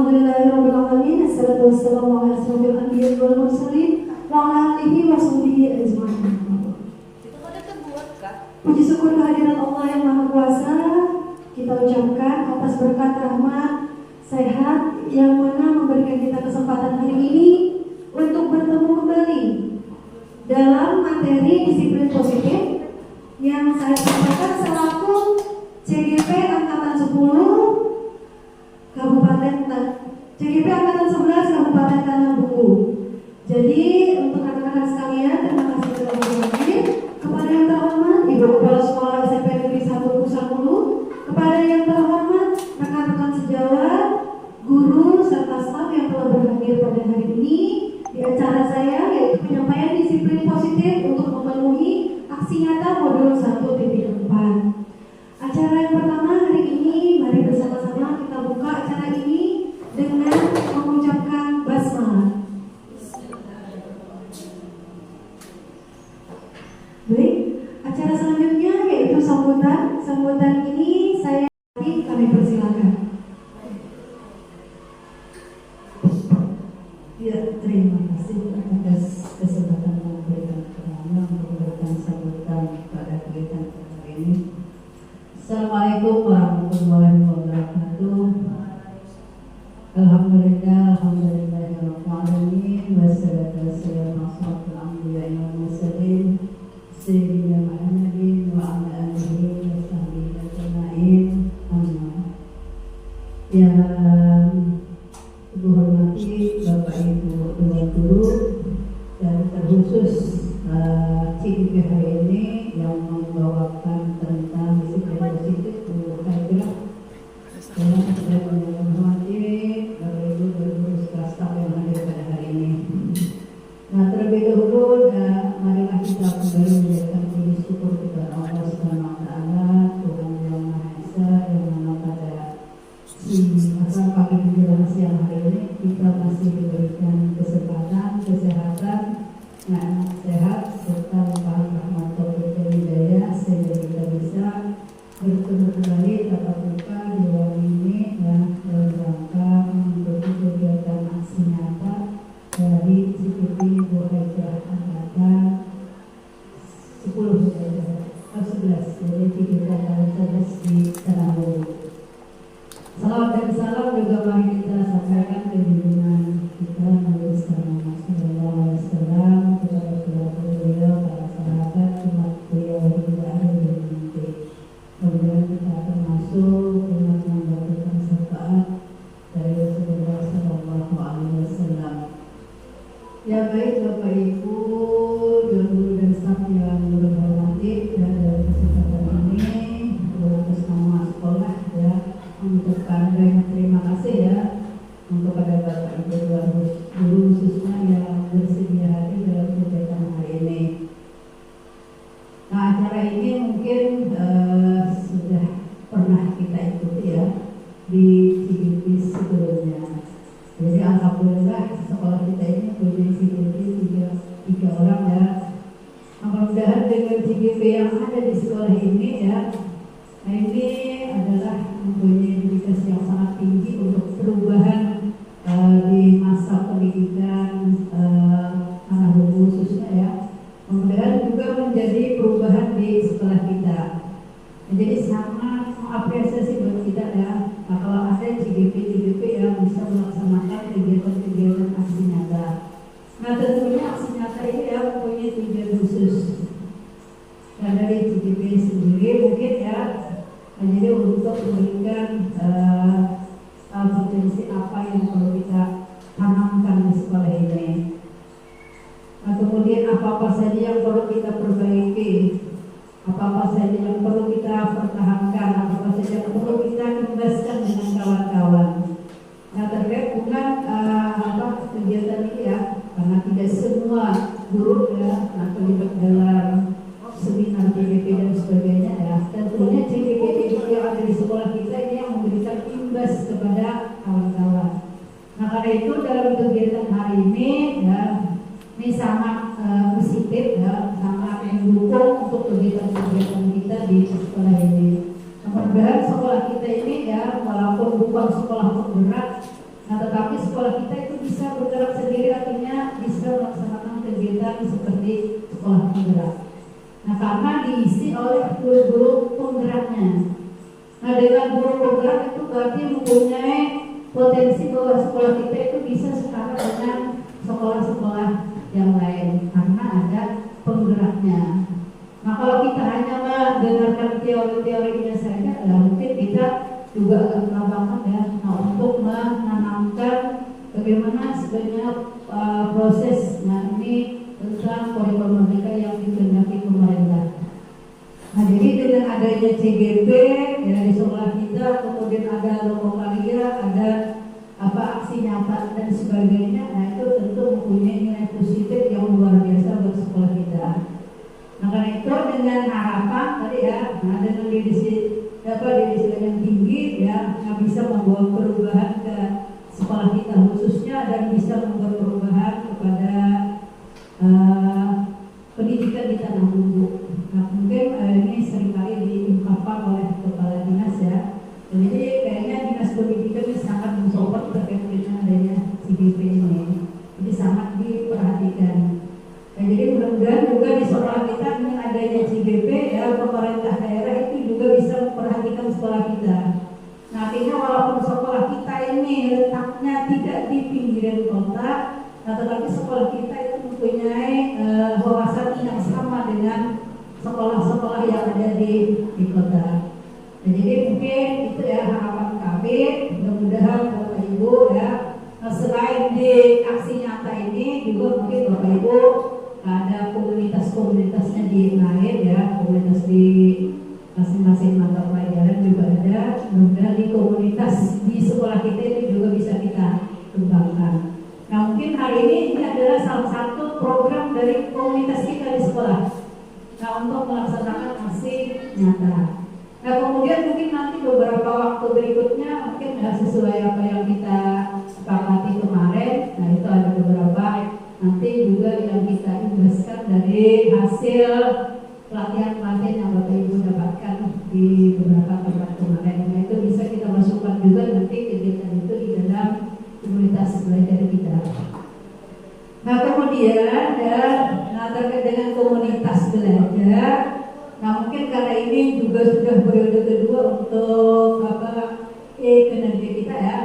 Alhamdulillahirabbil alamin. Assalatu wassalamu ala asyrofil anbiya'i wal mursalin wa ala alihi wa sahbihi ajma'in. Puji syukur kehadiran Allah yang Maha Kuasa kita ucapkan atas berkat rahmat sehat yang mana memberikan kita kesempatan hari ini untuk bertemu kembali dalam materi disiplin positif yang saya sampaikan selaku CGP Angkatan 10 Kabupaten CGP Angkatan 11 Kabupaten Tanah Bumbu. Jadi untuk rekan-rekan sekalian, terima kasih telah hadir. Kepada yang terhormat Ibu Kepala Sekolah SMP Negeri 1 Pusakulu, kepada yang terhormat rekan-rekan sejawat, guru serta staf yang telah berhadir pada hari ini di acara saya, yaitu penyampaian disiplin positif untuk memenuhi aksi nyata modul 1.4. Acara yang pertama hari ini, mari bersama-sama kita buka acara ini dengan mengucapkan basmalah. Baik, acara selanjutnya yaitu sambutan. Sambutan ini kami persilakan. Ya, terima kasih atas kesempatan yang diberikan kepada untuk memberikan sambutan pada kegiatan hari ini. Assalamualaikum warahmatullahi wabarakatuh. Alhamdulillahirabbil alamin wassalatu wassalamu ala asyrofil anbiya'i wal mursalin sayyidina Muhammadin wa ala alihi wa sahbihi ajma'in. Yang Ibu hormati Bapak Ibu Dewan Guru dan terkhusus CGP hari ini yang membawakan tentang disiplin positif untuk Haidra, dan saya menghormati Bapak Ibu dan guru staf yang hadir pada hari ini. Nah, terlebih dahulu marilah kita kembali menjadikan puji syukur kepada Allah Subhanahu wa taala, Tuhan yang Maha Esa, yang mana pada pagi menjelang siang hari ini kita masih diberikan kesempatan, kesehatan, anak sehat serta limpahan rahmat taufik dan hidayah sehingga kita bisa bertemu kembali tatap muka di ruang ini dalam rangka mengikuti kegiatan aksi nyata dari CGP Bu Haidrah Angkatan 11, jadi CGP Angkatan 11 di Tanah Bumbu. Salam dan salam juga mari kita sampaikan ke junjungan kita Nabi Muhammad SAW kepada keluarga beliau, para sahabat, umat beliau hingga akhir nanti. Kemudian kita termasuk umat yang mendapatkan syafaat dari Rasulullah SAW. Ya baik Bapak Ibu, guru dan staf yang berhormati, dan dalam kesempatan ini atas nama sekolah ya, untuk banyak terima kasih ya untuk pada Bapak Ibu guru khususnya yang bersedia hadir dalam kegiatan hari ini. Nah, acara ini mungkin sudah pernah kita ikuti ya di CGP sebelumnya. Jadi alhamdulillah sekolah kita ini punya CGP tiga orang ya. Mudah-mudahan dengan CGP yang ada di sekolah ini ya, nah ini adalah mempunyai indikasi yang sangat tinggi untuk perubahan di masa pendidikan anak bumbu khususnya ya. Kemudian juga menjadi perubahan di sekolah kita. Jadi sangat mengapresiasi buat kita ya. Nah, kalau ada CGP yang bisa melaksanakan kegiatan-kegiatan aksi nyata. Nah, tentunya aksi nyata ini ya mempunyai tujuan khusus. Nah, dari CGP sendiri mungkin ya, jadi untuk memberikan potensi apa yang perlu kita tanamkan di sekolah ini. Nah, kemudian apa-apa saja yang perlu kita perbaiki, apa-apa saja yang perlu kita pertahankan, apa-apa saja yang perlu kita kembaskan dengan kawan-kawan. Nah, terkait bukan kegiatan ini ya, karena tidak semua guru ya terlibat dalam seminar CGP dan sebagainya ya. Tentunya CGP yang ada di sekolah kita ini yang memberikan imbas kepada kawan-kawan. Nah, karena itu dalam kegiatan hari ini ya, ini sangat positif ya, sangat mendukung untuk kegiatan-kegiatan kita di sekolah ini. Mudah-mudahan sekolah kita ini ya, walaupun bukan sekolah terberat, nah tetapi sekolah kita itu bisa bergerak sendiri, artinya bisa melaksanakan kegiatan seperti sekolah penggerak. Nah, karena diisi oleh guru-guru penggeraknya. Nah, dengan guru penggerak itu berarti mempunyai potensi bahwa sekolah kita itu bisa setara dengan sekolah-sekolah yang lain karena ada penggeraknya. Nah, kalau kita hanya mendengarkan teori-teorinya saja, mungkin kita juga akan melambangkan ya. Nah, untuk menanamkan bagaimana sebenarnya proses. Nah, ini tentang kurikulum merdeka yang dikehendaki pemerintah. Nah, jadi dengan adanya CGP ya di sekolah kita, kemudian ada lokalia, ada aksi nyata dan sebagainya. Nah, itu tentu mempunyai nilai positif yang luar biasa buat sekolah kita. Nah, karena itu dengan harapan tadi ya, nah dengan leadership yang tinggi ya, yang bisa membawa perubahan ke sekolah kita khususnya dan bisa membawa perubahan kepada pendidikan di tanah Bumbu. Nah, mungkin ini seringkali diungkapkan oleh kepala dinas ya. Jadi kayaknya dinas pendidikan ini sangat mensupport terkait dengan adanya CGP ini. Jadi sangat diperhatikan. Nah, jadi mudah-mudahan juga di sekolah kita dengan adanya CGP ya, pemerintah daerah itu juga bisa memperhatikan sekolah kita. Nah, artinya walaupun sekolah kita ini letaknya tidak di pinggiran kota, nah tetapi sekolah kita itu mempunyai wawasan yang sama dengan sekolah-sekolah yang ada di kota. Nah, jadi mungkin itu ya harapan kami, mudah-mudahan Bapak Ibu ya, selain di aksi nyata ini juga mungkin Bapak Ibu ada komunitas-komunitasnya di lain ya, komunitas di masing-masing mata pelajaran juga ada. Mudah-mudahan di komunitas di sekolah kita itu juga bisa kita kembangkan. Nah, mungkin hari ini adalah salah satu program dari komunitas kita di sekolah. Nah, untuk melaksanakan aksi nyata. Nah, kemudian mungkin nanti beberapa waktu berikutnya mungkin sesuai apa yang kita sepakati kemarin. Nah, itu ada beberapa nanti juga yang kita imbaskan dari hasil pelatihan-pelatihan yang Bapak Ibu dapatkan di beberapa tempat kemarin. Nah, itu bisa kita masukkan juga nanti kegiatan itu di dalam komunitas belajar kita. Nah, kemudian ya, terkait dengan komunitas belajar. Nah, mungkin karena ini juga sudah periode kedua untuk kinerja kita ya.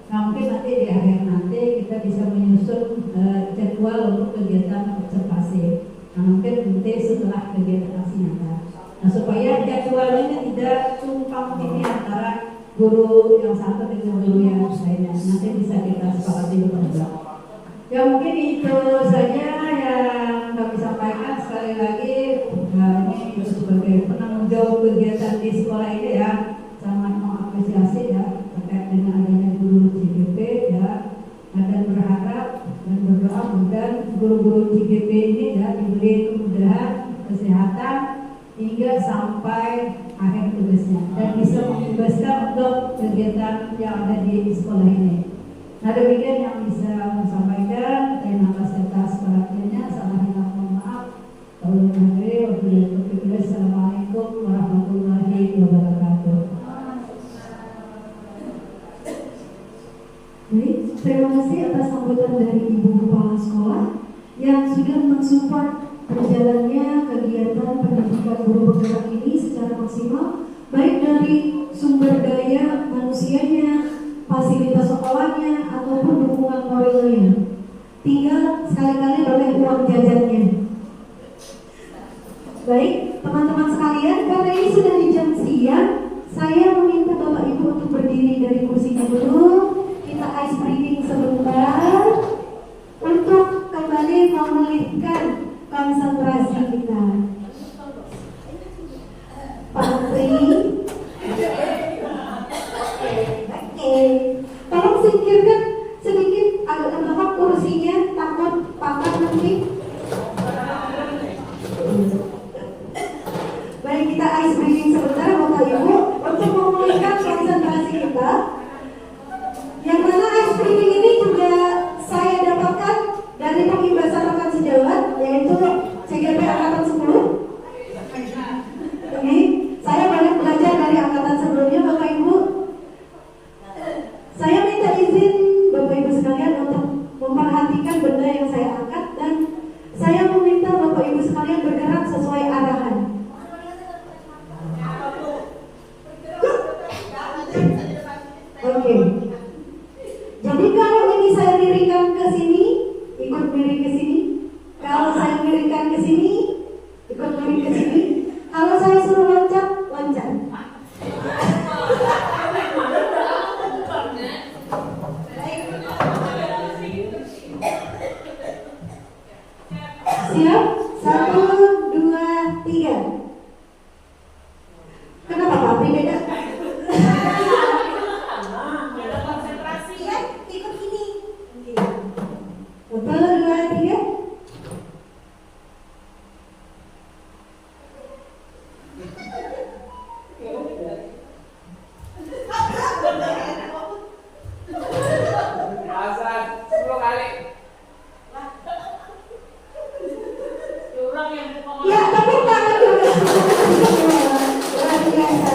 Nah, mungkin nanti di akhir nanti kita bisa menyusun jadwal untuk kegiatan observasi. Nah, mungkin nanti setelah kegiatan aksi nyata. Nah, supaya jadwalnya tidak tumpang tindih antara guru yang satu dengan guru yang lainnya. Nanti bisa kita sepakati bersama. Ya, mungkin itu saja yang kami sampaikan. Sekali lagi, ini sebagai penanggung jawab kegiatan di sekolah ini ya, sangat mengapresiasi ya terkait dengan adanya guru CGP ya, dan berharap dan berdoa mudah guru-guru CGP ini ya diberi kemudahan kesehatan hingga sampai akhir tugasnya dan bisa membebaskan untuk kegiatan yang ada di sekolah ini. Nah, demikian yang bisa saya sampaikan. Terima kasih atas perhatiannya. Salah hilaf mohon maaf. Assalamualaikum warahmatullahi wabarakatuh. Baik, terima kasih atas sambutan dari Ibu Kepala Sekolah yang sudah mensupport berjalannya kegiatan pendidikan guru bergerak ini secara maksimal, baik dari sumber daya manusianya, fasilitas sekolahnya, ataupun dukungan moralnya. Tinggal sekali-kali oleh uang jajannya. Baik, teman-teman sekalian, karena ini sudah di jam siang, saya meminta Bapak Ibu untuk berdiri dari kursinya dulu. Kita ice breathing sebentar untuk kembali memulihkan konsentrasi kita. Pak Menteri, oke, tolong singkirkan sedikit agak ke belakang kursinya, takut patah nanti. Baik, kita ice breathing sebentar Bapak Ibu untuk memulihkan konsentrasi kita. Yang mana ice breathing ini juga saya dapatkan dari pengimbasan rekan sejawat, yaitu CGP Angkatan 10. Oke, saya banyak belajar dari angkatan sebelumnya Bapak Ibu. Saya minta izin Bapak miringkan ke sini, ikut miring ke sini. Kalau saya miringkan ke sini, ikut miring ke sini. Kalau saya suruh loncat, loncat. Siap? 1, 2, 3. Kenapa Pak? Beda? Konsentrasi ya, ikut ini. 1, 2, 3. Alasan 10 kali. Orang yang Ya, tepuk tangan dulu. Luar biasa.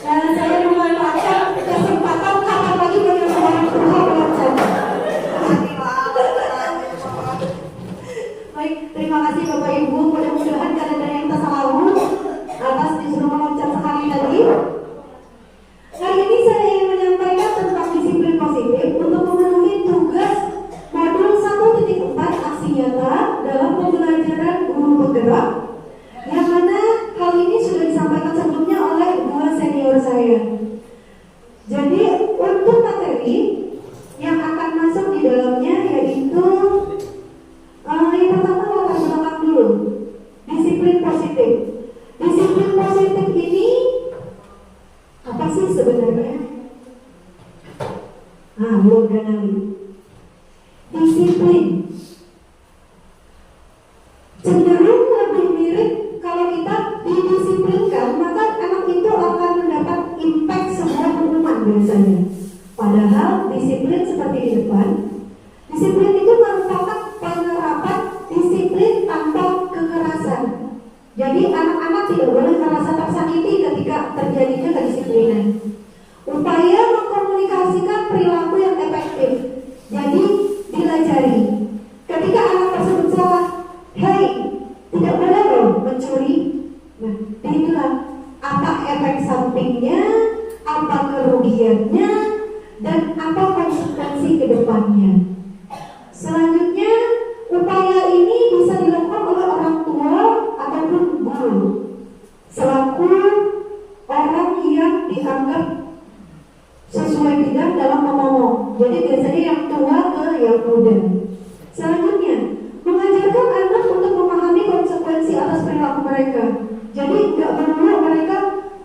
Dan saya memanfaatkan kesempatan kapan lagi banyak orang Tuhan belajar. Baik, terima kasih Bapak Ibu. Mudah-mudahan karena ada yang tersalah atas disuruh meloncat sekali tadi. Hari ini saya ingin menyampaikan tentang disiplin positif untuk memenuhi tugas modul 1.4 aksi nyata dalam pembelajaran guru bergerak, yang mana hal ini sudah disampaikan sebelumnya oleh dua senior saya. Jadi untuk materi yang akan masuk di dalamnya yaitu yang pertama latar belakang dulu, disiplin positif. Disiplin positif ini apa sih sebenarnya? Belum kenali. Disiplin cenderung lebih mirip kalau kita didisiplinkan, maka anak itu akan mendapat impact sebuah hukuman biasanya. Padahal disiplin seperti di depan, disiplin itu merupakan penerapan disiplin tanpa kekerasan. Jadi anak-anak tidak boleh merasa tersakiti ketika terjadinya kedisiplinan. Upaya mengkomunikasikan perilaku yang efektif. Jadi dilajari. Ketika anak tersebut salah, "Hei, tidak boleh loh mencuri." Nah, itulah apa efek sampingnya, apa kerugiannya, dan apa konsekuensi ke depannya. Selanjutnya, upaya ini bisa dilakukan oleh orang tua ataupun guru selaku orang yang dianggap sesuai bidang dalam ngomong. Jadi biasanya yang tua ke yang muda. Selanjutnya, mengajarkan anak untuk memahami konsekuensi atas perilaku mereka. Jadi nggak melulu mereka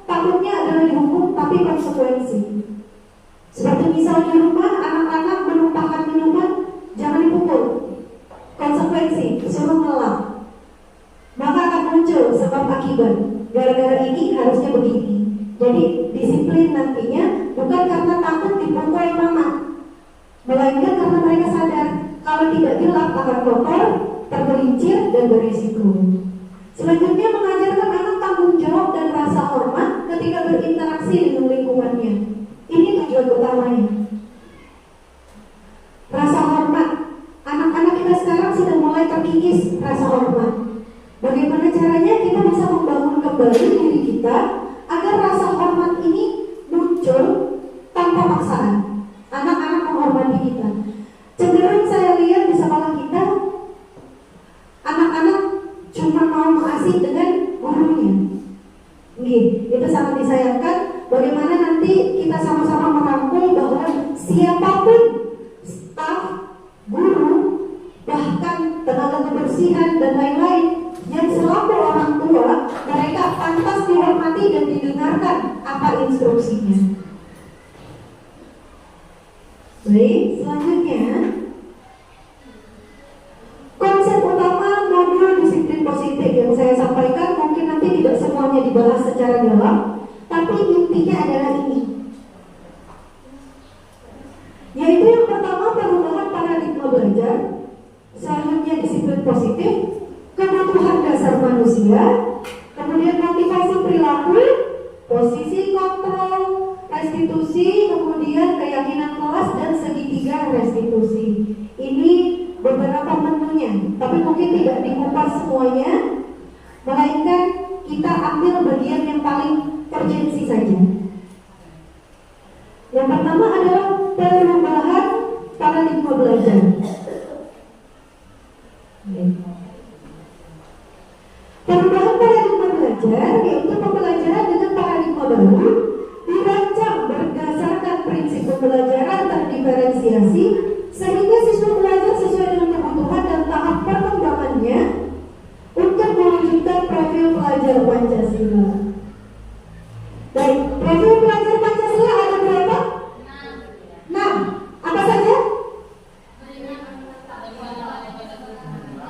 takutnya adalah dihukum, tapi konsekuensi. Seperti misalnya di rumah anak-anak menumpahkan minuman, jangan dipukul. Konsekuensi, disuruh ngelap. Maka akan muncul sebab akibat. Gara-gara ini harusnya begini. Jadi disiplin nantinya bukan karena takut dipukul mama, melainkan karena mereka sadar kalau tidak dilap akan kotor, tergelincir, dan berisiko. Selanjutnya, mengajarkan anak tanggung jawab dan rasa hormat ketika berinteraksi dengan lingkungannya. Ini tujuan utamanya. Rasa hormat. Anak-anak kita sekarang sudah mulai terkikis rasa hormat. Bagaimana caranya kita bisa membangun kembali diri kita agar rasa hormat ini muncul tanpa paksaan. Anak-anak menghormati kita. Cenderung saya lihat di sekolah kita, anak-anak cuma mau mengasih dengan gurunya. Itu sangat disayangkan. Bagaimana nanti kita sama-sama merangkul bahwa siapapun staf, guru, bahkan tenaga kebersihan dan lain-lain yang selaku orang tua, mereka pantas dihormati dan didengarkan apa instruksinya. Baik, selanjutnya konsep utama modul disiplin positif yang saya sampaikan mungkin nanti tidak semuanya dibahas secara dalam, tapi intinya adalah ini, yaitu yang pertama perubahan paradigma belajar, selanjutnya disiplin positif, kebutuhan dasar manusia, kemudian motivasi perilaku, posisi kontrol, restitusi, kemudian keyakinan kelas, dan segitiga restitusi. Ini beberapa menunya, tapi mungkin tidak dikupas semuanya, melainkan kita ambil bagian yang paling urgensi saja. Yang pertama adalah perubahan paradigma belajar. Perubahan paradigma belajar yaitu pembelajaran dengan paradigma baru dirancang berdasarkan prinsip pembelajaran terdiferensiasi sehingga siswa belajar sesuai dengan kebutuhan dan tahap perkembangannya untuk mewujudkan profil pelajar Pancasila. Baik, profil pelajar Pancasila ada berapa? 6. Apa saja?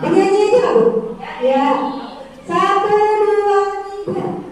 Penyanyi aja Bu? Ya. 1, 2, 3.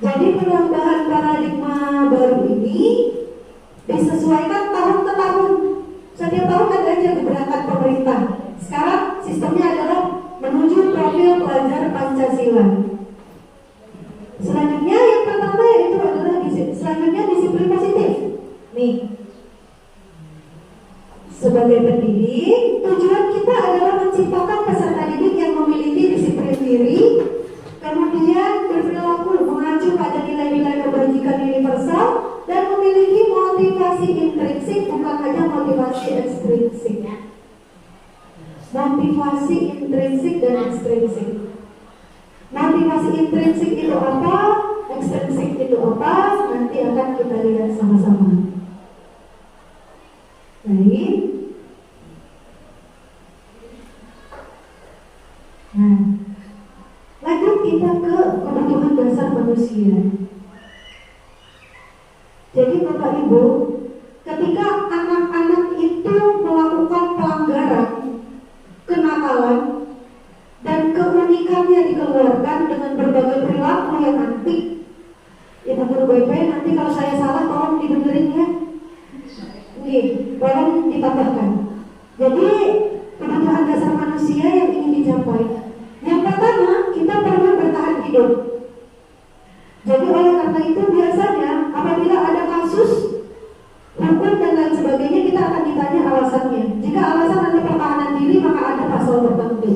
Jadi perubahan paradigma baru ini disesuaikan tahun ke tahun. Setiap tahun ada aja gebrakan pemerintah. Sekarang sistemnya adalah menuju profil pelajar Pancasila. Selanjutnya yang pertama yaitu adalah disiplin positif. Nih, sebagai pendidik, tujuan kita adalah menciptakan peserta didik yang memiliki disiplin diri, kemudian berperilaku mengacu pada nilai-nilai kebajikan universal dan memiliki motivasi intrinsik bukan hanya motivasi ekstrinsik. Motivasi intrinsik dan ekstrinsik. Motivasi intrinsik itu apa? Ekstrinsik itu apa? Nanti akan kita lihat sama-sama. Baik. Nah, lanjut kita ke kebutuhan dasar manusia. Jadi Bapak Ibu, ketika anak-anak itu melakukan pelanggaran, kenakalan, dan keunikannya dikeluarkan dengan berbagai perilaku yang antik, ya guru baik-baik nanti kalau saya salah tolong didengerin ya. Oke, tolong ditambahkan. Jadi kebutuhan dasar manusia yang ingin dicapai. Yang pertama, kita perlu bertahan hidup. Jadi oleh karena itu biasanya apabila ada kasus hukum dan lain sebagainya, kita akan ditanya alasannya. Jika alasan ada pertahanan diri, maka ada pasal tertentu.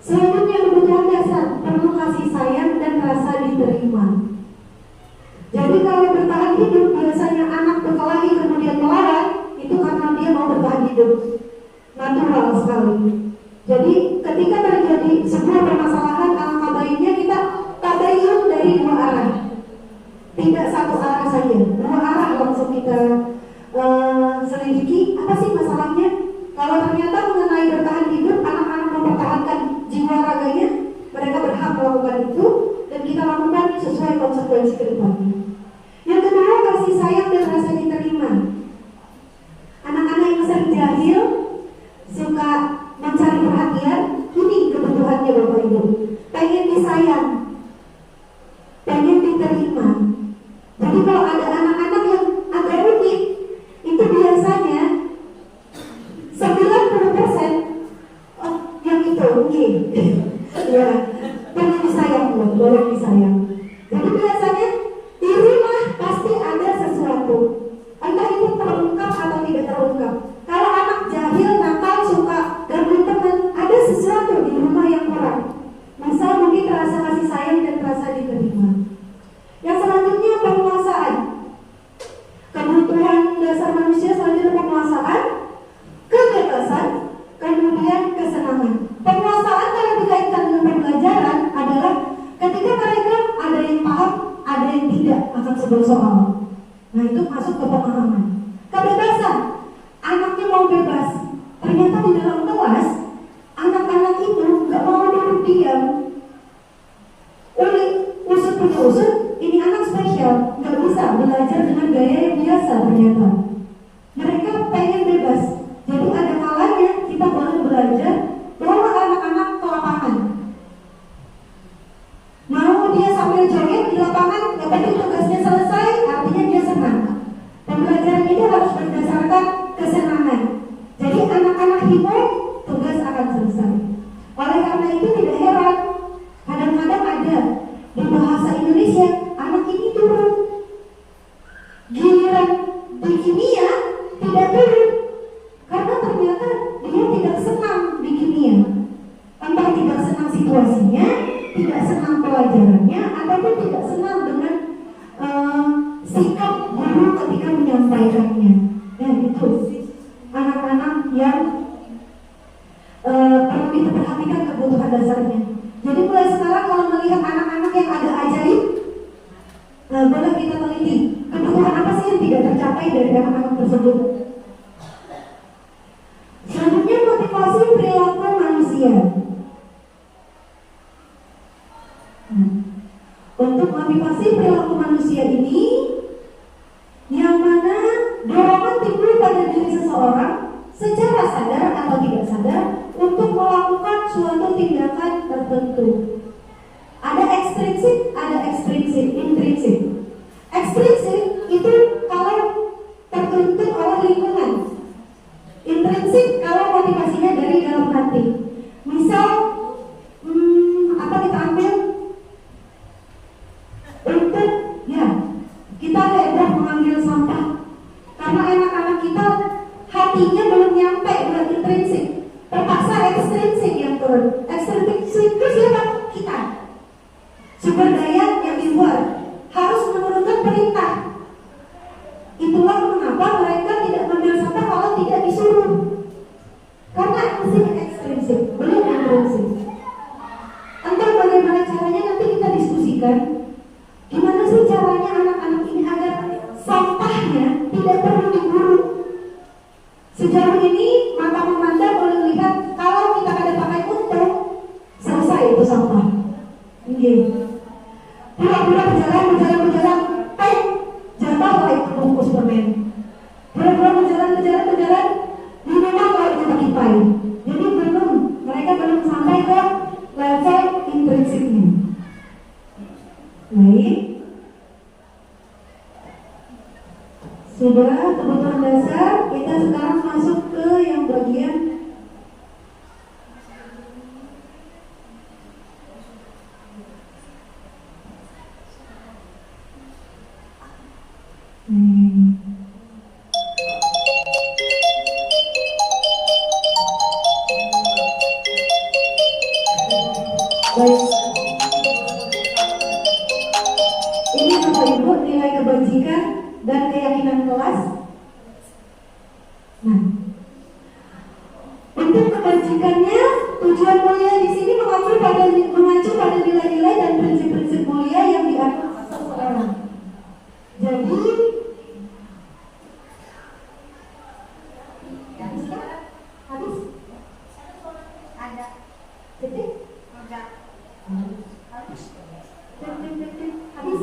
Selanjutnya kebutuhan dasar perlu kasih sayang dan rasa diterima. Jadi kalau bertahan hidup biasanya anak berkelahi kemudian melawan, itu karena dia mau bertahan hidup. Natural sekali. Jadi ketika terjadi sebuah permasalahan, alangkah baiknya kita tabayun dari dua arah, tidak satu arah saja. Dua arah langsung kita selidiki apa sih masalahnya. Kalau ternyata mengenai bertahan hidup, anak-anak mempertahankan jiwa raganya, mereka berhak melakukan itu dan kita lakukan sesuai konsekuensi ke depannya. Yang kedua, kasih sayang dan rasa diterima. Anak-anak yang sering jahil, suka mencari perhatian, ini kebutuhannya Bapak Ibu. Pengen disayang, pengen diterima. Jadi kalau ada anak-anak yang agak unik, itu biasanya 90% yang itu mungkin ya, pengen disayang, boleh disayang. Jadi biasanya di rumah pasti ada sesuatu, entah itu terungkap atau tidak terungkap. Kalau anak jahil, nakal, suka ganggu teman, ada sesuatu di rumah yang kurang. Misal mungkin rasa kasih sayang dan rasa diterima. Yang selanjutnya penguasaan. Kebutuhan dasar manusia selanjutnya penguasaan, kebebasan, kemudian kesenangan. Penguasaan kalau dikaitkan dengan pembelajaran adalah ketika mereka ada yang paham, ada yang tidak akan sebuah soal. Nah itu masuk ke pemahaman. Kebebasan, anaknya mau bebas. Ternyata di dalam kelas, anak-anak itu nggak mau duduk diam. Usut punya usut, ini anak spesial, nggak bisa belajar dengan gaya yang biasa ternyata. Mereka pengen bebas. Jadi ada kalanya kita boleh belajar bahwa anak-anak situasinya, tidak senang pelajarannya, ataupun tidak senang dengan sikap guru ketika menyampaikannya. Ya itu anak-anak yang perlu diperhatikan kebutuhan dasarnya. Jadi mulai sekarang kalau melihat anak-anak yang agak ajaib, boleh kita teliti kebutuhan apa sih yang tidak tercapai dari anak-anak tersebut. Selanjutnya, motivasi perilaku manusia. Untuk motivasi perilaku manusia ini, yang mana dorongan timbul pada diri seseorang secara sadar atau tidak sadar untuk melakukan suatu tindakan tertentu. Ada ekstrinsik, ada intrinsik. Ekstrinsik itu kalau tertuntut oleh lingkungan. Intrinsik kalau motivasinya dari dalam hati. Misal, apa kita ambil untuk kita heboh mengambil sampah karena anak-anak kita hatinya belum nyampe buat intrinsik, terpaksa ekstrinsik yang turun. Ekstrinsik itu siapa? Kita. Sumber daya yang di luar harus menurunkan perintah. Itulah mengapa mereka tidak mengambil sampah kalau tidak disuruh, karena ekstrinsik, belum intrinsik. Entah bagaimana caranya, nanti kita diskusikan gimana sih caranya anak-anak ini agar sampahnya tidak perlu diburu. Sejauh ini mata memandang boleh lihat kalau kita ada pakai untung, selesai itu sampah. Pura-pura berjalan, jatuhlah itu bungkus permen. Pura-pura berjalan, dimana itu pakai pai. Jadi mereka belum sampai ke level intrinsiknya. Baik. Sudah kebutuhan dasar, kita sekarang masuk ke yang bagian baik. Ini Bapak Ibu nilai kebajikan dan keyakinan kelas. Nah, untuk kebajikannya, tujuan mulia di sini mengacu pada nilai-nilai dan prinsip-prinsip mulia yang dianut seseorang. Jadi, habis ada titik habis.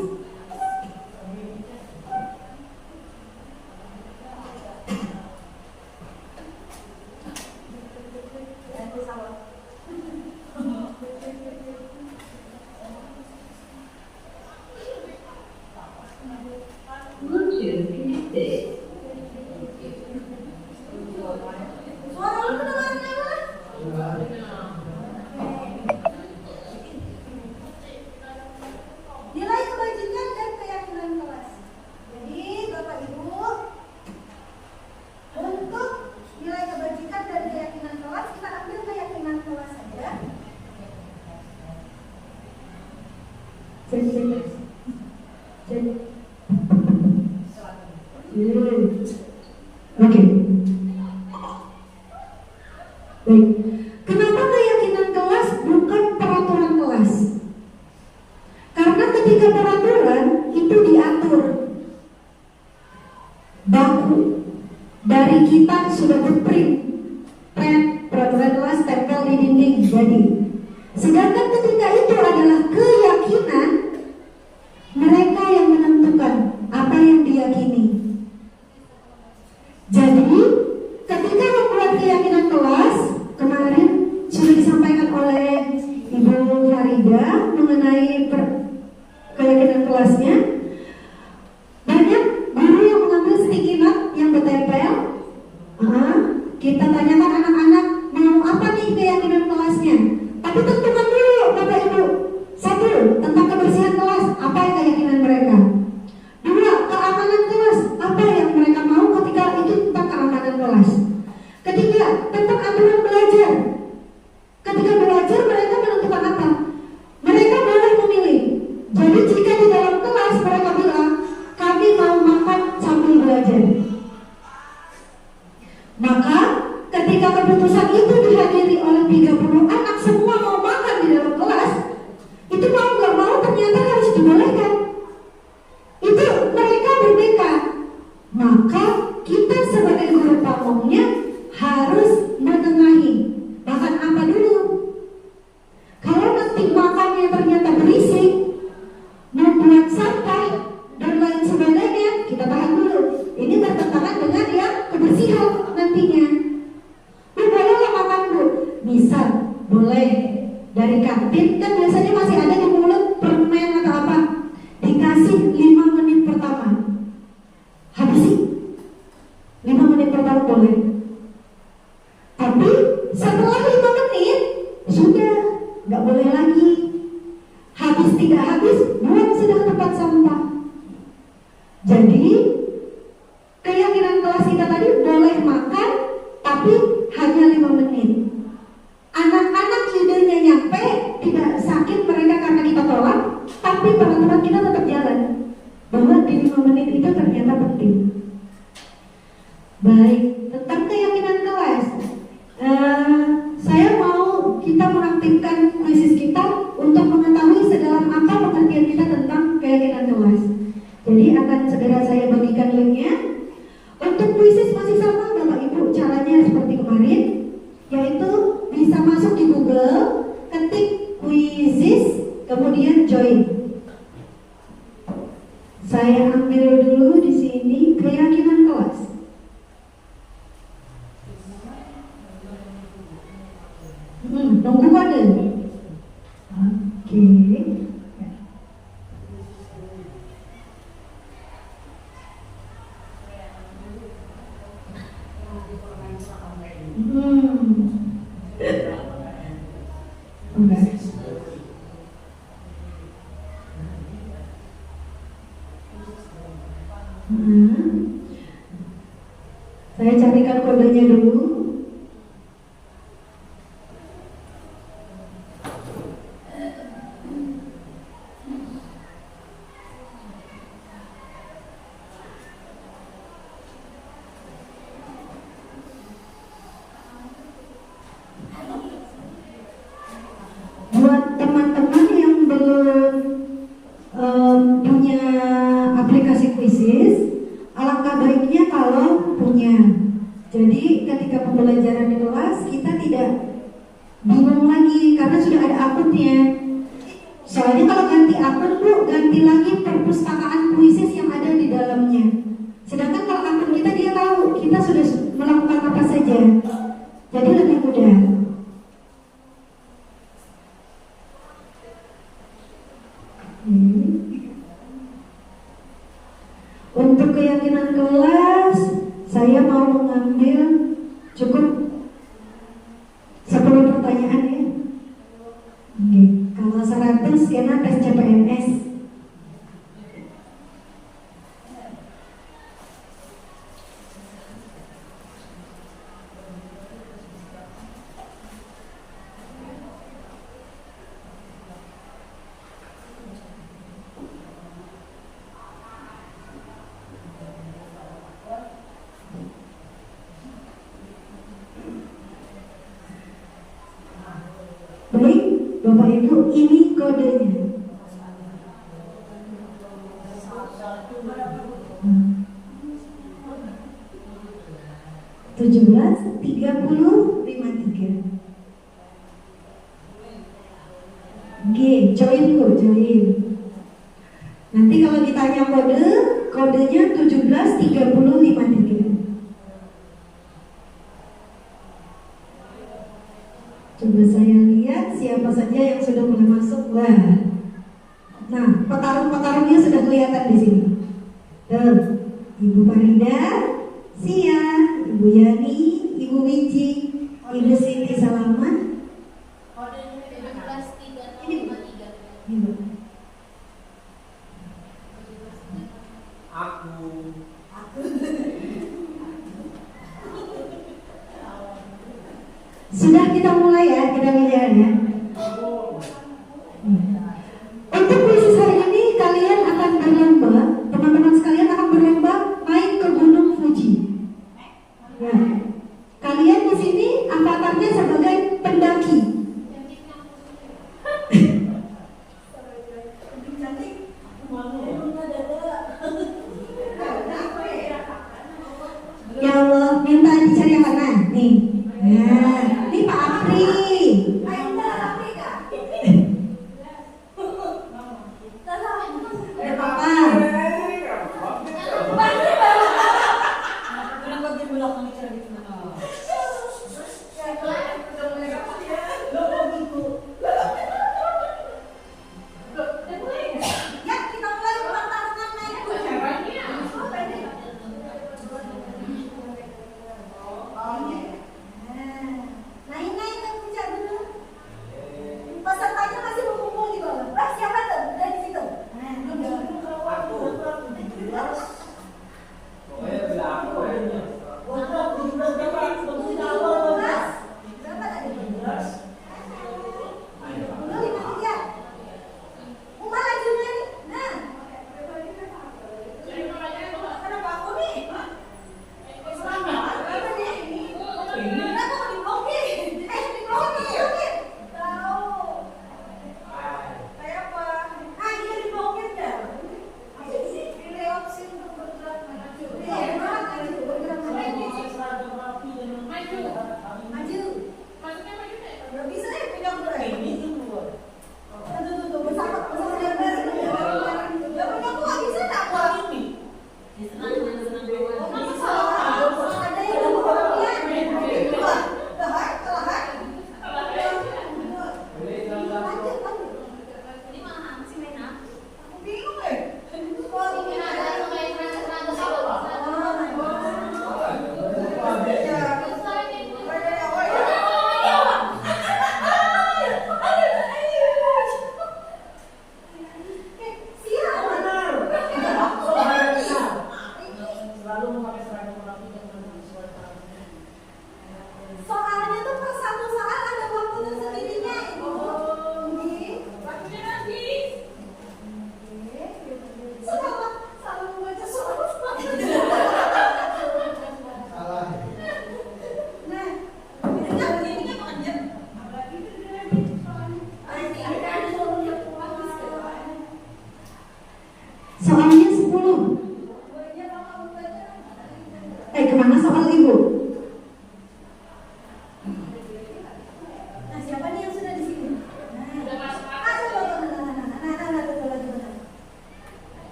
Nilai kebajikan dan keyakinan kelas. Jadi Bapak Ibu, untuk nilai kebajikan dan keyakinan kelas, kita ambil keyakinan kelas saja. Oke. Baik. Kenapa keyakinan kelas bukan peraturan kelas? Karena ketika peraturan itu diatur baku dari kita sudah berprint peraturan kelas tempel di dinding jadi. Sedangkan ketika itu adalah keyakinan, mereka yang menentukan apa yang diyakini. Jadi ketika membuat keyakinan kelas, kemarin sudah disampaikan oleh Ibu Farida mengenai keyakinan kelasnya. Banyak guru yang mengambil sticky note yang bertempel. Kita tanyakan anak-anak mau apa nih keyakinan kelasnya. Tapi tentukan dulu Bapak Ibu. Satu, tentang kebersihan kelas, apa yang keyakinan mereka. Dua, keamanan kelas, apa yang mereka mau ketika itu tentang keamanan kelas. Ketiga, tentang aturan belajar. Ketika belajar mereka menentukan apa? tempat makannya ternyata berisik, membuat sampah dan lain sebagainya, kita tahan dulu. Ini bertentangan dengan yang kebersihan nantinya. Bu, bolehlah makan Bu? Bisa, boleh. Dari kantin kan biasanya masih ada di mulut permen atau apa. Dikasih 5 menit pertama. Habisi 5 menit pertama boleh. Tapi setelah 5 menit sudah nggak boleh lagi. Habis tidak habis, buang sudah tempat sampah. Jadi keyakinan kelas kita tadi boleh makan, tapi hanya 5 menit. Anak-anak idenya nyampe, tidak sakit mereka karena kita tolak, tapi peraturan kita tetap jalan. Bahwa di 5 menit itu ternyata penting. Baik, tentang keyakinan kelas, saya mau kita mengaktifkan kuisis kita untuk mengetahui sedalam apa pengertian kita tentang keyakinan kelas. Jadi akan segera saya bagikan linknya. Untuk kuisis masih sama Bapak Ibu, caranya seperti kemarin, yaitu bisa masuk di Google, ketik kuisis, kemudian join. Saya ambil dulu di sini keyakinan kelas. Nunggu kode. Oke. Enggak. Saya carikan kodenya dulu. Buat teman-teman yang belum punya aplikasi kuisis, alangkah baiknya kalau punya. Jadi ketika pembelajaran di kelas kita tidak bingung lagi karena sudah ada akunnya. Soalnya kalau ganti akun Bu, ganti lagi perpustakaan kuisis yang ada di dalamnya. Sedangkan kalau akun kita dia tahu kita sudah melakukan apa saja. Jadi lebih mudah. Untuk keyakinan kelas, saya mau mengambil cukup 10 pertanyaan ya. Oke. Kalau 100 kena tes CPNS. Baik, Bapak Ibu, ini kodenya. 173053. G, join Bu, join. Nanti kalau ditanya kode, kodenya 173053. Coba saya lihat siapa saja yang sudah mulai masuk. Wah, nah petarung-petarungnya sudah kelihatan di sini. Tuh, Ibu Farida, Sia, Ibu Yani, Ibu Wiji, Ibu Siti Salaman. Ini Aku. Sudah kita mulai ya, kita bicara ya. Untuk kuisis hari ini kalian akan berlomba, teman-teman sekalian akan berlomba naik ke Gunung Fuji. Ya. Kalian di sini avatarnya sebagai pendaki.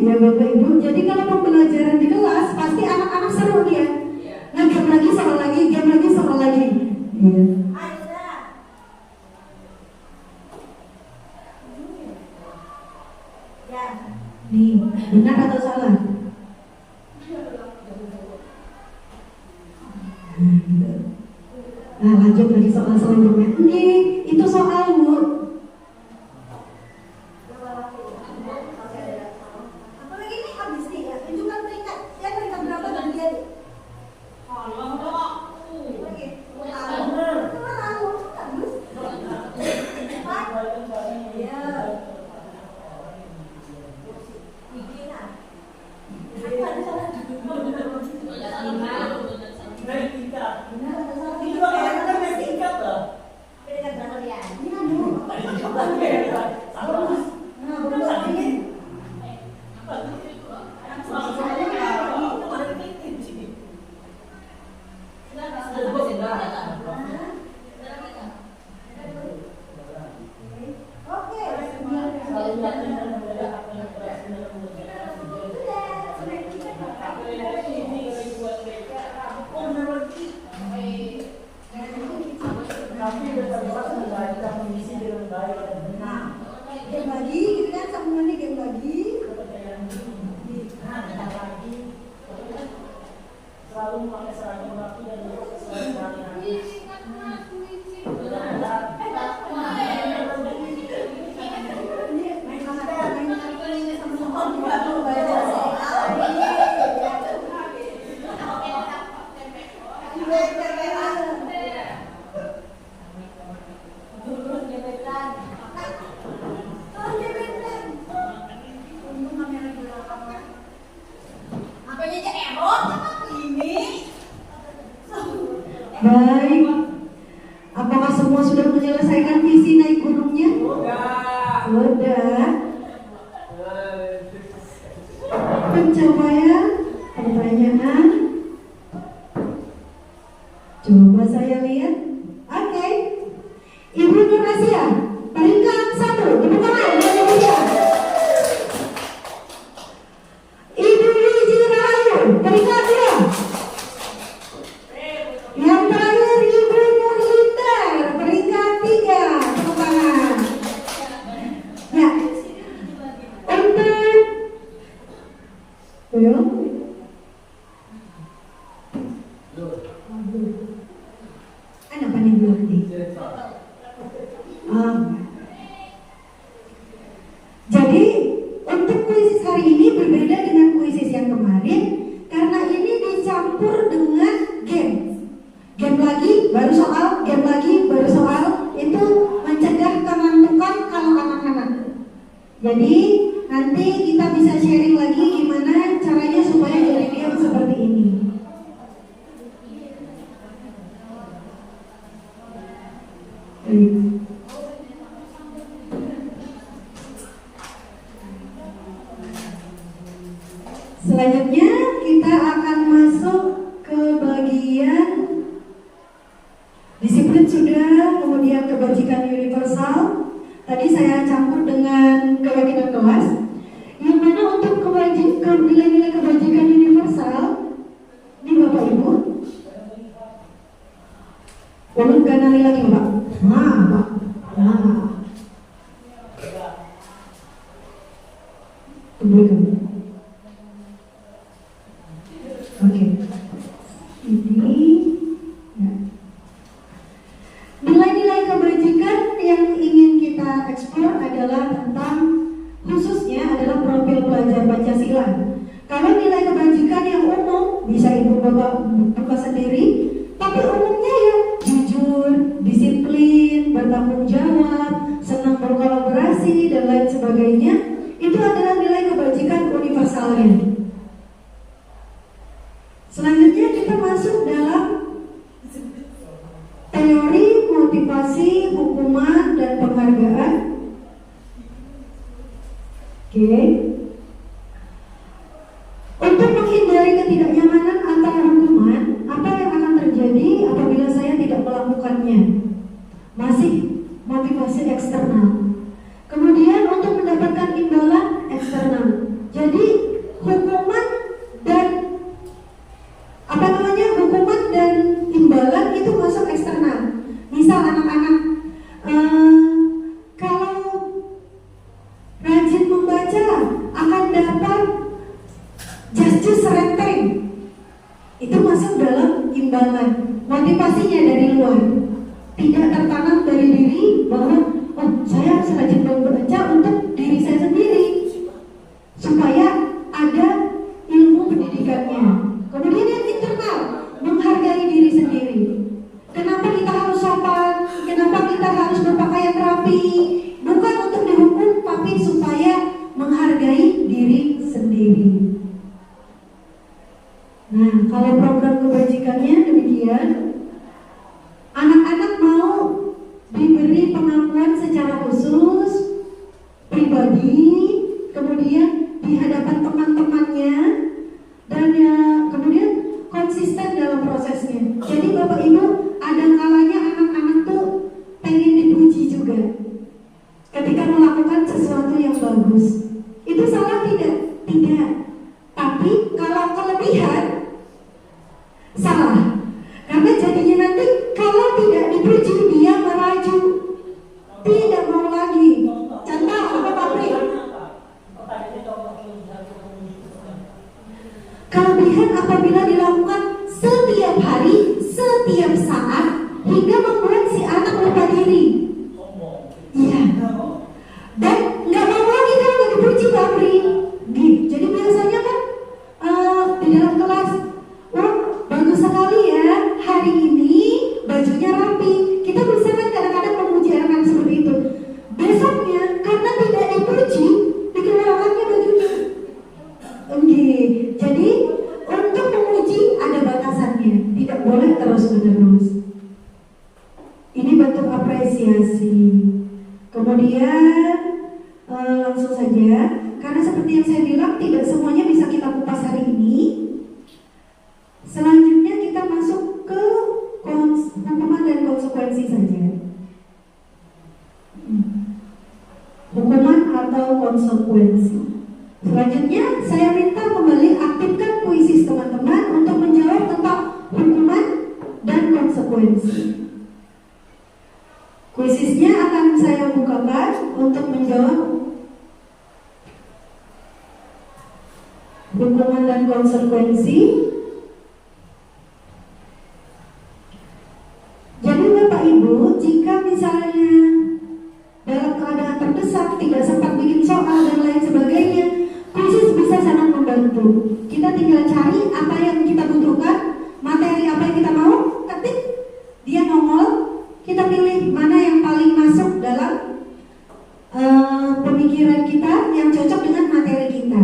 ya Bapak Ibu. Jadi kalau pembelajaran di kelas pasti anak-anak seru dia. Game lagi sama lagi, game lagi sama lagi. Iya. Nih, benar atau salah? Nah, lanjut lagi soal selanjutnya. Nih, itu soal Bu. Apalagi ini habis nih ya, tunjukkan peringkat. Ya peringkat berapa dan dia deh. Game lagi, gitu kan sambungannya game lagi. Selalu memakai seragam rapi dan Baik. Apakah semua sudah menyelesaikan visi naik gunungnya? Sudah. Pencapaian pertanyaan. Coba saya lihat. Oke. Ibu Nur Asia, peringkat 1. Tepuk tangan buat Ibu Asia. Ibu Wiji Rahayu, peringkat 2. Yang terakhir Ibu Nur Linda, peringkat 3. Tepuk tangan. Ya. Untuk belum. Ada apa nih belum nih? Jadi untuk kuisis hari ini berbeda dengan kuisis yang kemarin karena ini dicampur dengan game. Game lagi, baru soal, game lagi, baru soal. Itu mencegah kengantukan kalau anak-anak. Jadi nanti kita bisa sharing lagi gimana caranya supaya jadi game seperti ini. Selanjutnya kita akan masuk ke bagian disiplin sudah, kemudian kebajikan universal. Tadi saya campur dengan keyakinan kelas. Yang mana untuk nilai-nilai kebajikan universal ini Bapak Ibu. Belum ganali lagi Pak. Pak. Tunggu. Oke. Ini ya. Nilai-nilai kebajikan yang ingin kita eksplor adalah tentang khususnya adalah profil pelajar Pancasila. Kalau nilai kebajikan yang umum bisa Ibu Bapak buka sendiri, tapi umumnya ya jujur, disiplin, bertanggung jawab, senang berkolaborasi dan lain sebagainya. Itu adalah nilai kebajikan universalnya. Selanjutnya kita masuk dalam teori motivasi, hukuman, dan penghargaan. Oke. Untuk menghindari ketidaknyamanan antara hukuman, apa yang akan terjadi apabila saya tidak melakukannya? Masih motivasi eksternal. Kemudian untuk mendapatkan imbalan eksternal. Jadi luar, tidak tertanam dari diri bahwa oh saya harus rajin membaca untuk diri saya sendiri supaya ada ilmu pendidikannya. Kemudian yang internal, menghargai diri sendiri. Kenapa kita harus sopan? Kenapa kita harus berpakaian rapi? Bukan untuk dihukum, tapi supaya menghargai diri sendiri. Nah, kalau program kebajikannya demikian, anak-anak mau diberi pengakuan secara khusus, pribadi, kemudian di hadapan teman-temannya, dan ya, kemudian konsisten dalam prosesnya. Jadi Bapak Ibu, ada kalanya anak-anak tuh pengen dipuji juga ketika melakukan sesuatu yang bagus. Itu salah tidak? Tidak. Tapi kalau kelebihan, salah. Karena jadinya nanti kalau tidak dipuji dia meraju, tidak mau lagi. Contoh apa Pak Pri? Kelebihan apabila dilakukan setiap hari, setiap saat, hingga membuat si anak lupa diri. Iya. Dan nggak mau lagi kalau nggak dipuji Pak Pri. Jadi biasanya kan di dalam kelas, wah bagus sekali ya hari ini bajunya rapi. Kita bisa kan kadang-kadang memuji anak-anak seperti itu. Besoknya karena tidak dipuji, dikeluarkannya bajunya. Jadi untuk memuji ada batasannya, tidak boleh terus-menerus. Ini bentuk apresiasi. Kemudian langsung saja, karena seperti yang saya bilang tidak semuanya bisa kita kupas hari ini. Selanjutnya kita masuk ke hukuman dan konsekuensi saja. Hukuman atau konsekuensi. Selanjutnya saya minta kembali aktifkan kuisis teman-teman untuk menjawab tentang hukuman dan konsekuensi. Kuisisnya akan saya bukakan untuk menjawab hukuman dan konsekuensi. Jadi Bapak Ibu, jika misalnya dalam keadaan terdesak, tidak sempat bikin soal dan lain sebagainya, kuisis bisa sangat membantu. Kita tinggal cari apa yang kita butuhkan, materi apa yang kita mau, ketik, dia nongol, kita pilih mana yang paling masuk dalam pemikiran kita yang cocok dengan materi kita.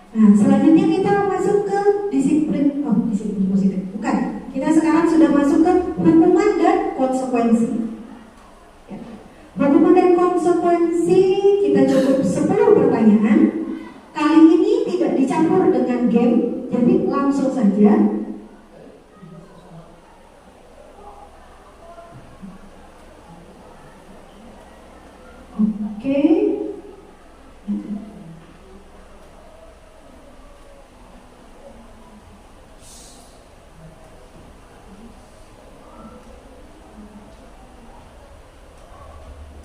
Nah, selanjutnya kita masuk ke disiplin positif. Bukan, kita sekarang sudah masuk ke hukuman dan konsekuensi. Ya. Hukuman dan konsekuensi kita cukup 10 pertanyaan. Kali ini tidak dicampur dengan game, jadi langsung saja. Oke.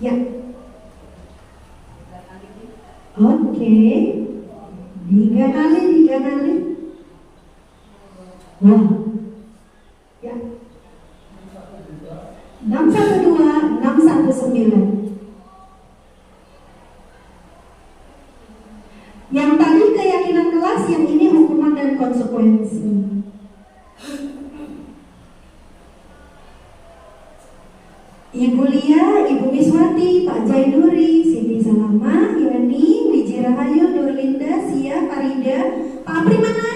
Ya. Oke. Tiga kali. Wah. Ya. 612, 619. Yang tadi keyakinan kelas, yang ini hukuman dan konsekuensi. Ibu Lia, Ibu Miswati, Pak Jainuri, Siti Salama, Yani, Wiji Rahayu, Nurlinda, Sia, Farida, Pak Apri mana?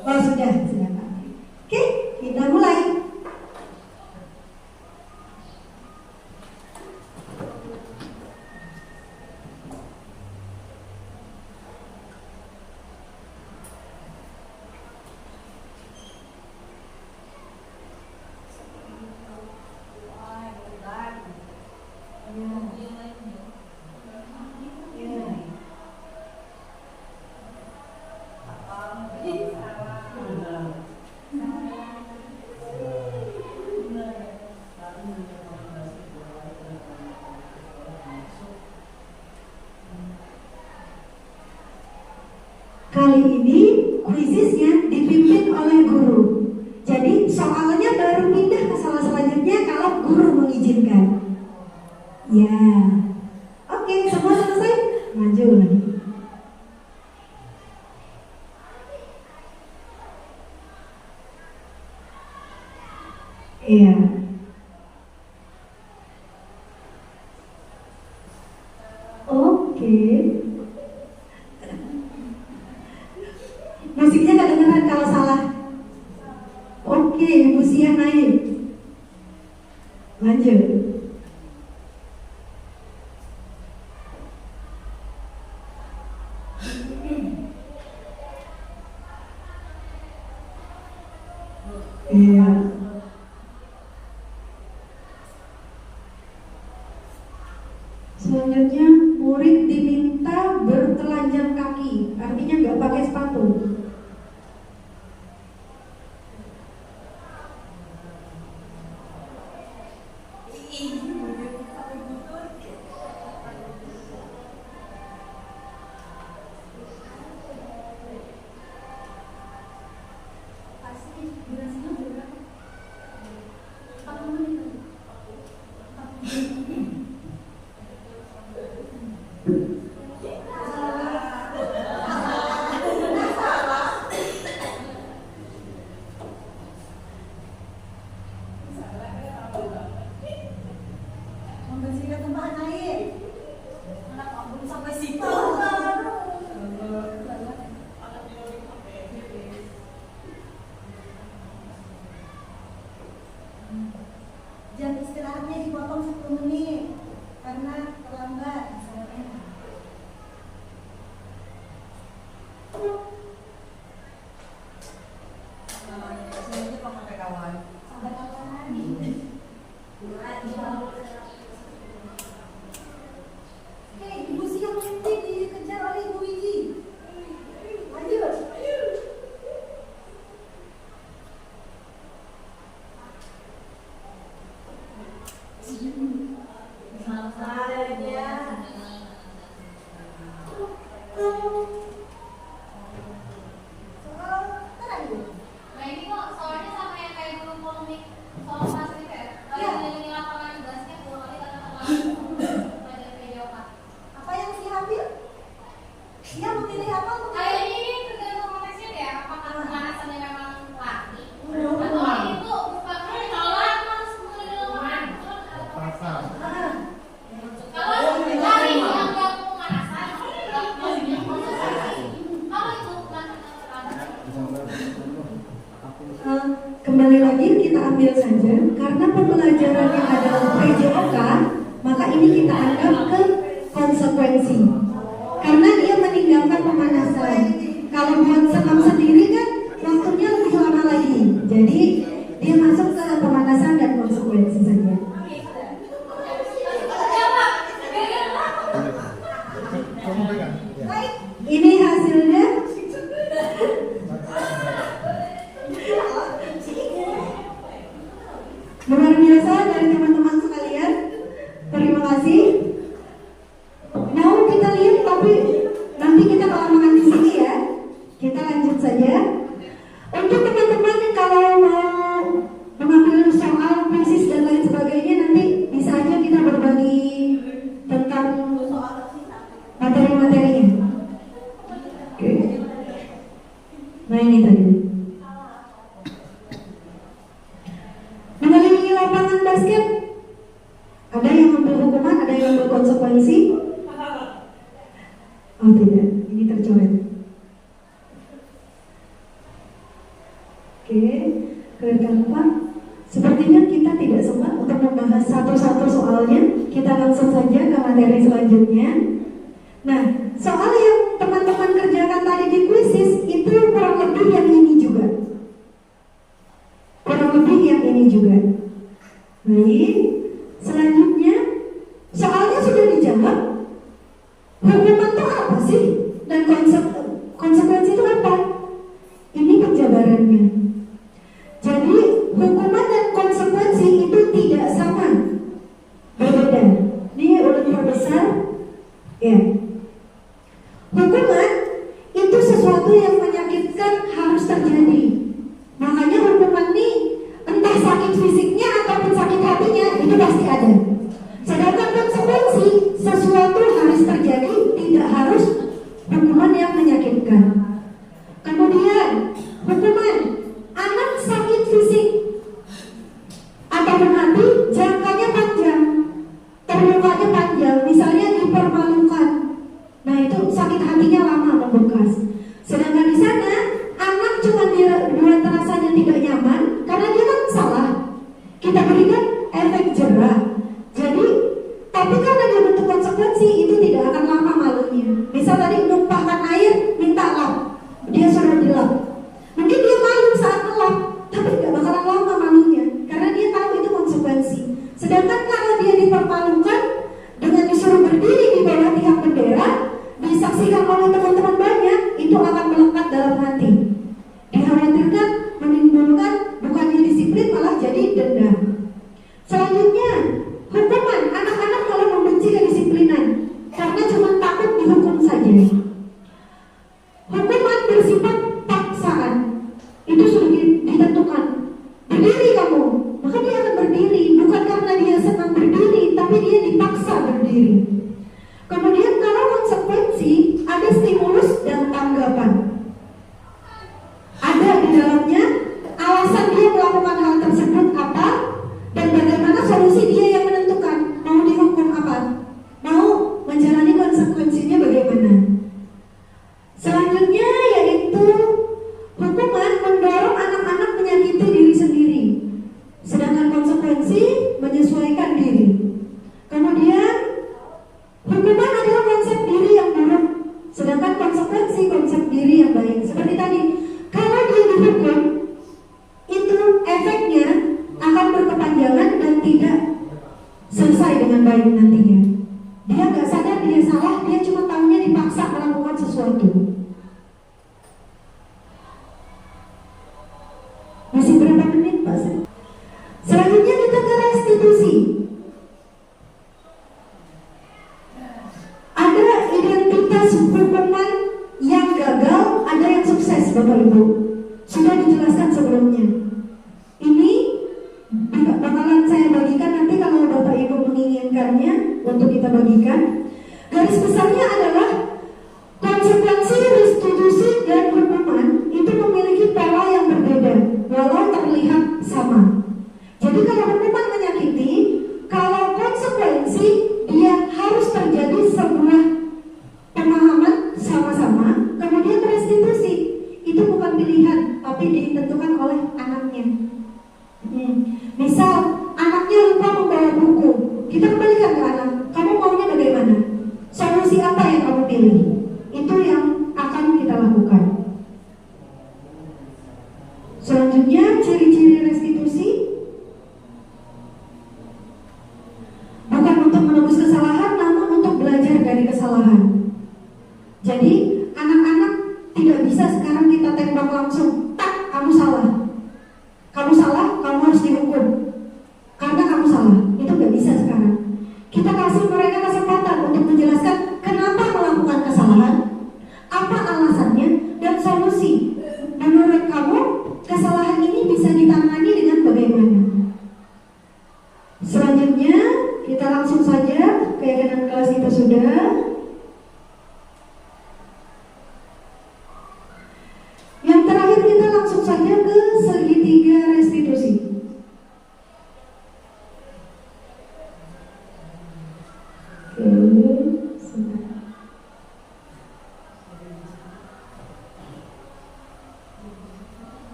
Oh sudah Pak Apri. Oke, kita mulai. Kali ini kuisisnya dipimpin oleh guru. Jadi soalnya baru pindah ke salah selanjutnya. Ya. Oke, semua selesai? Maju lagi. Iya. Oke. Musiknya nggak dengeran kalau salah. Oke, Ibu Sia naik. Lanjut. Iya. Selanjutnya murid diminta bertelanjang kaki, artinya nggak pakai sepatu. Membersihkan tumpahan air. Anak ampun sampai situ. Jam istirahatnya dipotong 10 menit karena terlambat. Sampai kawan. Ibu siang nanti dikejar oleh Ibu Wiji. Lanjut. Nah ini kok soalnya sama yang kayak dulu polemik soal basket ya? Kalau ngelilingi lapangan basket 2 kali karena pelajaran media apa? Apa yang diambil? Dia memilih apa untuk Kayak ini tergantung konteksnya deh, apakah pemanasannya memang laki atau itu bukan kalau harus mulai di lapangan. Kalau lari yang nggak pemanasan, maksudnya konsentrasi. Kalau itu bukan Kembali lagi kita ambil saja karena pembelajarannya adalah PJOK, maka ini kita anggap ke konsekuensi. Karena dia meninggalkan pemanasan. Kalau buat senam sendiri kan waktunya lebih lama lagi. Jadi dia masuk ke pemanasan dan konsekuensi saja. Ini hasilnya. Luar biasa dari teman-teman sekalian. Terima kasih. Mau kita lihat tapi nanti kita kelamaan di sini ya. Kita lanjut saja. Untuk teman-teman yang kalau mau mengambil soal krisis dan lain sebagainya nanti bisa aja kita berbagi tentang materi-materinya. Oke. Nah ini tadi. Mengelilingi lapangan basket, ada yang ambil hukuman, ada yang ambil konsekuensi. Oh tidak, ini tercoret. Oke, kelihatan apa? Sepertinya kita tidak sempat untuk membahas satu-satu soalnya. Kita langsung saja ke materi selanjutnya. Nah, soal yang teman-teman kerjakan tadi di kuisis itu kurang lebih yang ini juga. Kurang lebih yang ini juga. Baik, selanjutnya soalnya sudah dijawab. Hukuman itu apa sih? Dan konsekuensi itu apa? Ini penjabarannya. Jadi hukuman dan konsekuensi itu tidak sama, berbeda. Ini ulun perbesar, ya. Hukuman itu sesuatu yang menyakitkan harus terjadi. Makanya hukuman ini entah sakit fisiknya ataupun sakit hatinya itu pasti ada. Sedangkan konsekuensi sesuatu harus terjadi, tidak harus hukuman yang menyakitkan. Kemudian hukuman anak sakit fisik ataupun hati jangkanya panjang, terlukanya panjang, misalnya dipermalukan. Nah itu sakit hatinya lama membekas. Sedangkan di sana anak cuma dibuat rasanya tidak nyaman karena dia kan salah. Kita berikan efek jerah. Jadi tapi karena dia bentuk konsekuensi itu tidak akan lama malunya. Misal tadi numpahkan air minta lap, dia suruh dilap. Mungkin dia malu saat ngelap, tapi tidak bakalan lama malunya karena dia tahu itu konsekuensi. Sedangkan kalau dia dipermalukan dengan disuruh berdiri di bawah tiang bendera, disaksikan oleh teman-teman banyak, itu akan melekat dalam hati. Dikhawatirkan menimbulkan bukannya disiplin malah jadi denda. Selanjutnya, hukuman anak-anak kalau membenci kedisiplinan karena cuma takut dihukum saja. Hukuman bersifat paksaan, itu sudah ditentukan. Berdiri kamu, maka dia akan berdiri, bukan karena dia senang berdiri, tapi dia dipaksa berdiri. Kemudian kalau konsekuensi, ada stimulus dan tanggapan. Ada di dalamnya alasan dia melakukan hal tersebut apa, dan bagaimana solusi dia yang menentukan mau dihukum apa, mau menjalani konsekuensinya bagaimana. Selanjutnya yaitu hukuman mendorong anak-anak menyakiti diri sendiri, sedangkan konsekuensi menyesuaikan diri. Kemudian hukuman adalah konsep diri yang buruk, sedangkan konsekuensi konsep diri yang baik. Seperti tadi, kalau dia dihukum, itu efeknya akan berkepanjangan dan tidak selesai dengan baik nantinya. Dia nggak sadar dia salah, dia cuma tahunya dipaksa melakukan sesuatu. Masih berapa menit, Pak? Selanjutnya kita ke restitusi. Ada identitas hukuman yang gagal, ada yang sukses, Bapak Ibu. Sudah dijelaskan sebelumnya. Ini bakalan saya bagikan nanti kalau Bapak Ibu menginginkannya untuk kita bagikan. Garis besarnya adalah konsekuensi, restitusi, dan hukuman itu memiliki pola yang berbeda walau terlihat sama. Jadi kalau hukuman menyakiti, kalau konsekuensi dia harus terjadi sebuah pemahaman sama-sama. Kemudian restitusi itu bukan pilihan, tapi ditentukan oleh anaknya. Misal anaknya lupa membawa buku, kita kembalikan ke anak, kamu maunya bagaimana? Solusi apa yang kamu pilih? Itu yang akan kita lakukan. Selanjutnya ciri-ciri restitusi bukan untuk menebus kesalahan, namun untuk belajar dari kesalahan. Jadi anak-anak tidak bisa sekarang kita tembak langsung, tak, kamu salah. Kamu salah, kamu harus dihukum karena kamu salah. Itu gak bisa sekarang. Kita kasih mereka kesempatan untuk menjelaskan kenapa melakukan kesalahan, apa alasannya, dan solusi. Menurut kamu, kesalahan ini bisa ditangani dengan bagaimana? Selanjutnya, kita langsung saja keyakinan kelas kita sudah. Yang terakhir kita langsung saja ke segitiga restitusi.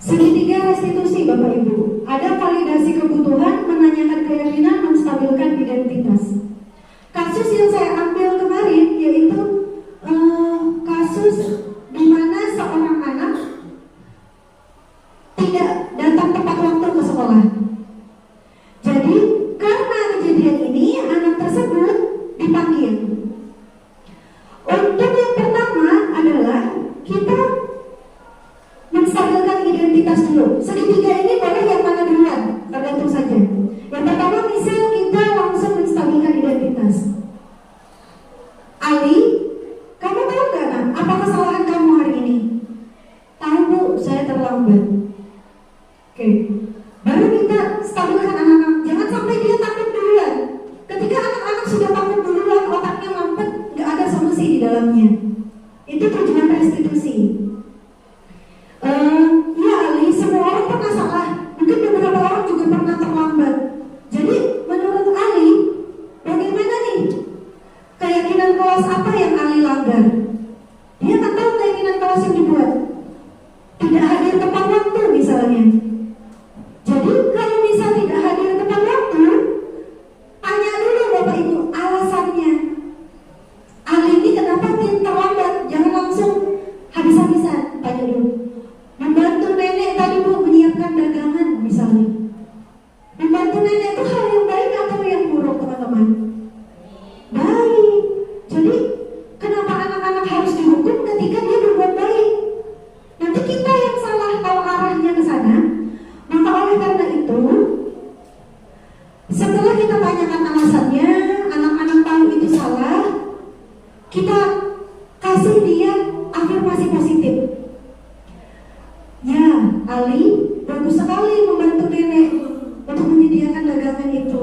Segitiga restitusi, Bapak Ibu. Ada validasi kebutuhan, menanyakan keyakinan, menstabilkan identitas. Kasus yang saya ambil kemarin yaitu kasus di mana seorang anak tidak datang tepat waktu ke sekolah. Jadi karena kejadian ini anak tersebut dipanggil. Untuk yang pertama adalah kita menstabilkan identitas dulu. Segitiga ini boleh yang mana duluan, tergantung saja. Yang pertama misal kita langsung menstabilkan identitas. Ali, kamu tahu nggak nak, apa kesalahan kamu hari ini? Tahu Bu, saya terlambat. Oke. Baru Baru kita stabilkan anak-anak. Jangan sampai dia takut duluan. Ketika anak-anak sudah takut duluan, otaknya mampet, nggak ada solusi di dalamnya. Itu tujuan restitusi. Ya Ali, semua orang pernah salah. Mungkin beberapa orang juga pernah terlambat. Jadi menurut Ali, bagaimana nih? Keyakinan kelas apa yang Ali langgar? Dia tak tahu keyakinan kelas yang dibuat. Tidak hadir tepat waktu misalnya. Jadi kalau misal tidak hadir tepat waktu, tanya dulu Bapak Ibu alasannya. Ali ini kenapa terlambat? Jangan langsung habis-habisan. Tanya dulu. Membantu nenek tadi Bu menyiapkan dagangan misalnya. Membantu nenek itu hal yang baik atau yang buruk teman-teman? Baik. Jadi kenapa anak-anak harus dihukum ketika dia berbuat baik? Nanti kita yang salah kalau arahnya ke sana. Maka oleh karena itu, setelah kita tanyakan alasannya, anak-anak tahu itu salah, kita kasih dia afirmasi positif. Ya, Ali, bagus sekali membantu nenek untuk menyediakan dagangan itu.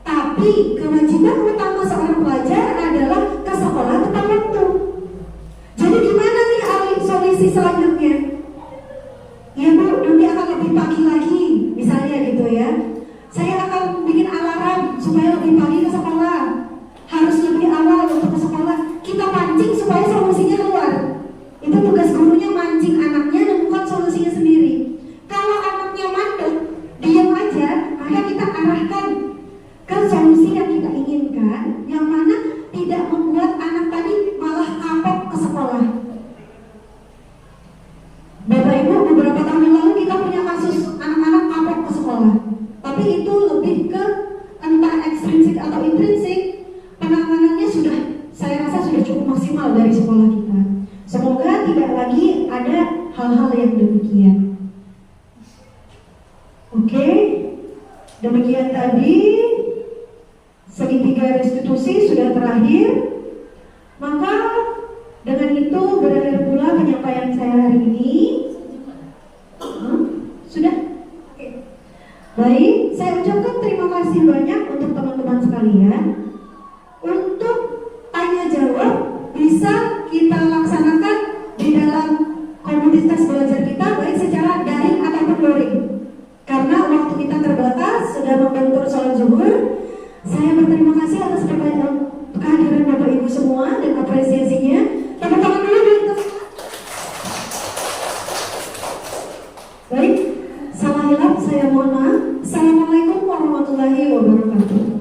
Tapi kewajiban utama seorang pelajar adalah ke sekolah tepat waktu. Jadi gimana nih Ali solusi selanjutnya? Ya Bu, nanti akan lebih pagi lagi, misalnya gitu ya. Saya akan bikin alarm supaya lebih pagi ke sekolah. Harus lebih awal untuk ke sekolah. Kita pancing supaya solusinya keluar. Itu tugas gurunya, mancing anaknya nemukan solusinya sendiri. Kalau anaknya mandek, diam aja, maka kita arahkan ke solusi yang kita inginkan, yang mana tidak membuat anak tadi malah kapok ke sekolah. Bapak Ibu, beberapa tahun yang lalu kita punya kasus anak-anak kapok ke sekolah. Tapi itu lebih ke entah ekstrinsik atau intrinsik, penanganannya sudah, saya rasa sudah cukup maksimal dari sekolah kita. Semoga tidak lagi ada hal-hal yang demikian. Oke, demikian tadi segitiga restitusi sudah terakhir. Maka dengan itu berakhir pula penyampaian saya hari ini. Sudah? Oke. Baik, saya ucapkan terima kasih banyak untuk teman-teman sekalian. Untuk tanya jawab bisa kita laksanakan di dalam komunitas belajar kita, baik secara daring ataupun luring. Karena waktu kita terbatas, sudah membentur sholat zuhur. Saya berterima kasih atas kehadiran Bapak Ibu semua dan apresiasinya. Tepuk tangan dulu dari kita semua. Baik, salah hilap saya mohon maaf. Assalamualaikum warahmatullahi wabarakatuh.